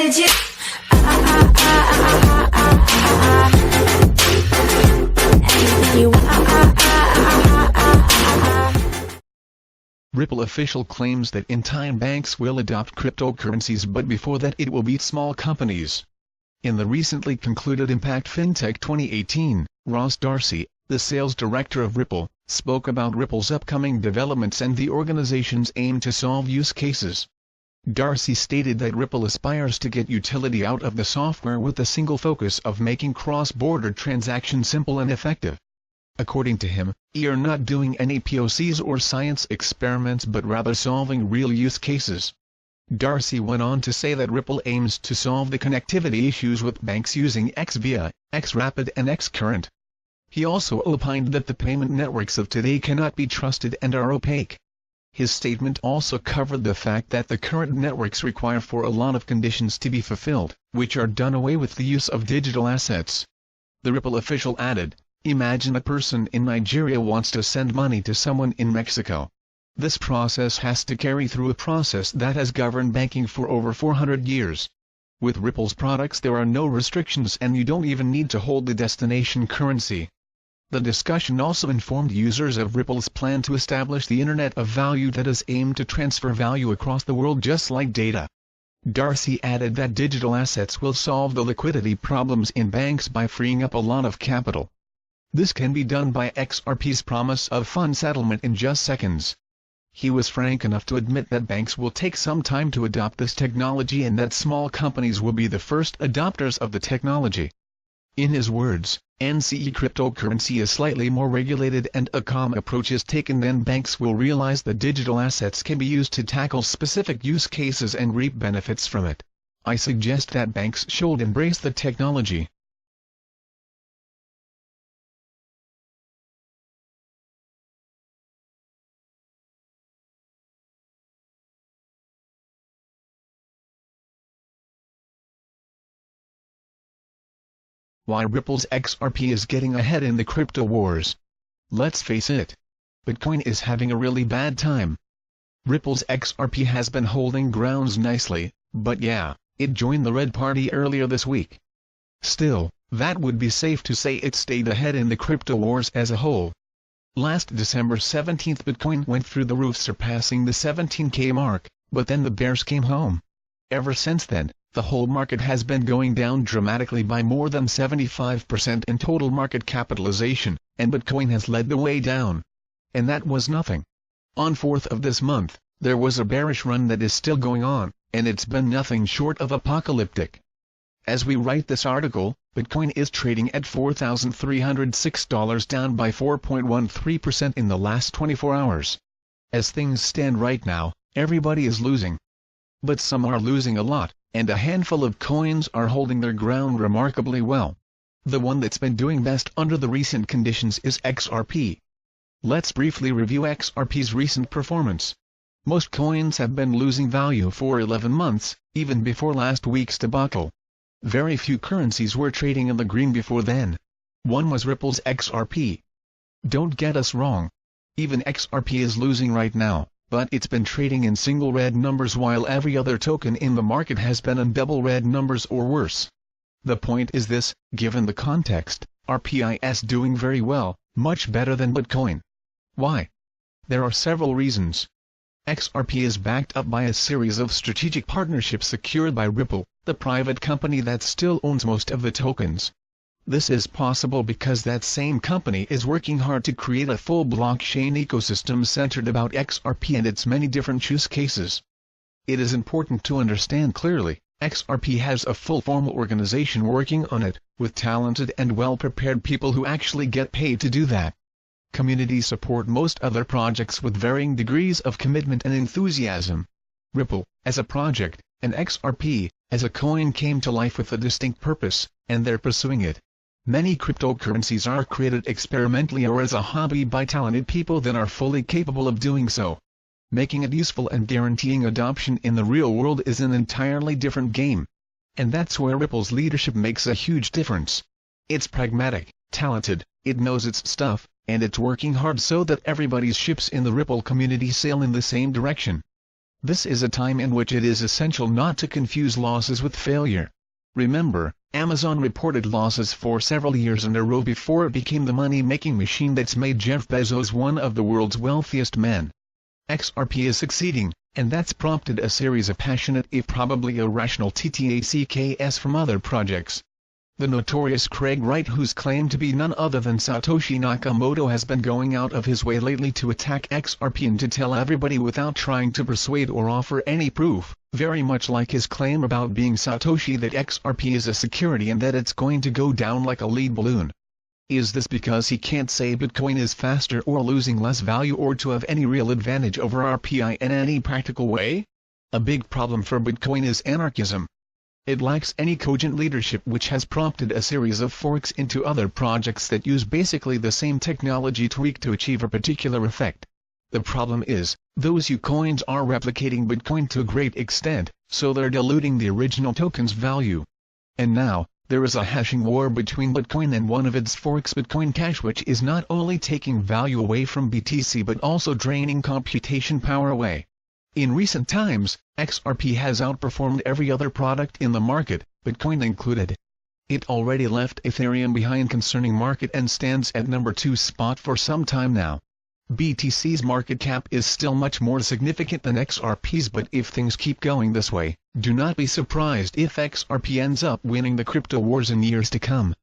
legit. Anything you want. Ripple official claims that in time banks will adopt cryptocurrencies, but before that it will beat small companies. In the recently concluded Impact FinTech 2018, Ross Darcy, the sales director of Ripple, spoke about Ripple's upcoming developments and the organization's aim to solve use cases. Darcy stated that Ripple aspires to get utility out of the software with the single focus of making cross-border transactions simple and effective. According to him, we are not doing any POCs or science experiments but rather solving real use cases. Darcy went on to say that Ripple aims to solve the connectivity issues with banks using XVIA, XRapid and XCurrent. He also opined that the payment networks of today cannot be trusted and are opaque. His statement also covered the fact that the current networks require for a lot of conditions to be fulfilled, which are done away with the use of digital assets. The Ripple official added, "Imagine a person in Nigeria wants to send money to someone in Mexico. This process has to carry through a process that has governed banking for over 400 years. With Ripple's products there are no restrictions and you don't even need to hold the destination currency." The discussion also informed users of Ripple's plan to establish the Internet of Value that is aimed to transfer value across the world just like data. Darcy added that digital assets will solve the liquidity problems in banks by freeing up a lot of capital. This can be done by XRP's promise of fund settlement in just seconds. He was frank enough to admit that banks will take some time to adopt this technology and that small companies will be the first adopters of the technology. In his words, "NCE cryptocurrency is slightly more regulated and a calm approach is taken, then banks will realize that digital assets can be used to tackle specific use cases and reap benefits from it. I suggest that banks should embrace the technology." Why Ripple's XRP is getting ahead in the crypto wars. Let's face it. Bitcoin is having a really bad time. Ripple's XRP has been holding grounds nicely, but yeah, it joined the Red Party earlier this week. Still, that would be safe to say it stayed ahead in the crypto wars as a whole. Last December 17th Bitcoin went through the roof, surpassing the 17K mark, but then the bears came home. Ever since then, the whole market has been going down dramatically by more than 75% in total market capitalization, and Bitcoin has led the way down. And that was nothing. On 4th of this month, there was a bearish run that is still going on, and it's been nothing short of apocalyptic. As we write this article, Bitcoin is trading at $4,306, down by 4.13% in the last 24 hours. As things stand right now, everybody is losing. But some are losing a lot, and a handful of coins are holding their ground remarkably well. The one that's been doing best under the recent conditions is XRP. Let's briefly review XRP's recent performance. Most coins have been losing value for 11 months, even before last week's debacle. Very few currencies were trading in the green before then. One was Ripple's XRP. Don't get us wrong. Even XRP is losing right now, but it's been trading in single red numbers while every other token in the market has been in double red numbers or worse. The point is this: given the context, RPI is doing very well, much better than Bitcoin. Why? There are several reasons. XRP is backed up by a series of strategic partnerships secured by Ripple, the private company that still owns most of the tokens. This is possible because that same company is working hard to create a full blockchain ecosystem centered about XRP and its many different use cases. It is important to understand clearly, XRP has a full formal organization working on it, with talented and well-prepared people who actually get paid to do that. Communities support most other projects with varying degrees of commitment and enthusiasm. Ripple, as a project, and XRP, as a coin, came to life with a distinct purpose, and they're pursuing it. Many cryptocurrencies are created experimentally or as a hobby by talented people that are fully capable of doing so. Making it useful and guaranteeing adoption in the real world is an entirely different game. And that's where Ripple's leadership makes a huge difference. It's pragmatic, talented, it knows its stuff, and it's working hard so that everybody's ships in the Ripple community sail in the same direction. This is a time in which it is essential not to confuse losses with failure. Remember, Amazon reported losses for several years in a row before it became the money-making machine that's made Jeff Bezos one of the world's wealthiest men. XRP is succeeding, and that's prompted a series of passionate if probably irrational TTACKs from other projects. The notorious Craig Wright, who's claimed to be none other than Satoshi Nakamoto, has been going out of his way lately to attack XRP and to tell everybody without trying to persuade or offer any proof, very much like his claim about being Satoshi that XRP is a security and that it's going to go down like a lead balloon. Is this because he can't say Bitcoin is faster or losing less value, or to have any real advantage over RPI in any practical way? A big problem for Bitcoin is anarchism. It lacks any cogent leadership, which has prompted a series of forks into other projects that use basically the same technology tweaked to achieve a particular effect. The problem is, those coins are replicating Bitcoin to a great extent, so they're diluting the original token's value. And now, there is a hashing war between Bitcoin and one of its forks, Bitcoin Cash, which is not only taking value away from BTC but also draining computation power away. In recent times, XRP has outperformed every other product in the market, Bitcoin included. It already left Ethereum behind concerning market and stands at number 2 spot for some time now. BTC's market cap is still much more significant than XRP's, but if things keep going this way, do not be surprised if XRP ends up winning the crypto wars in years to come.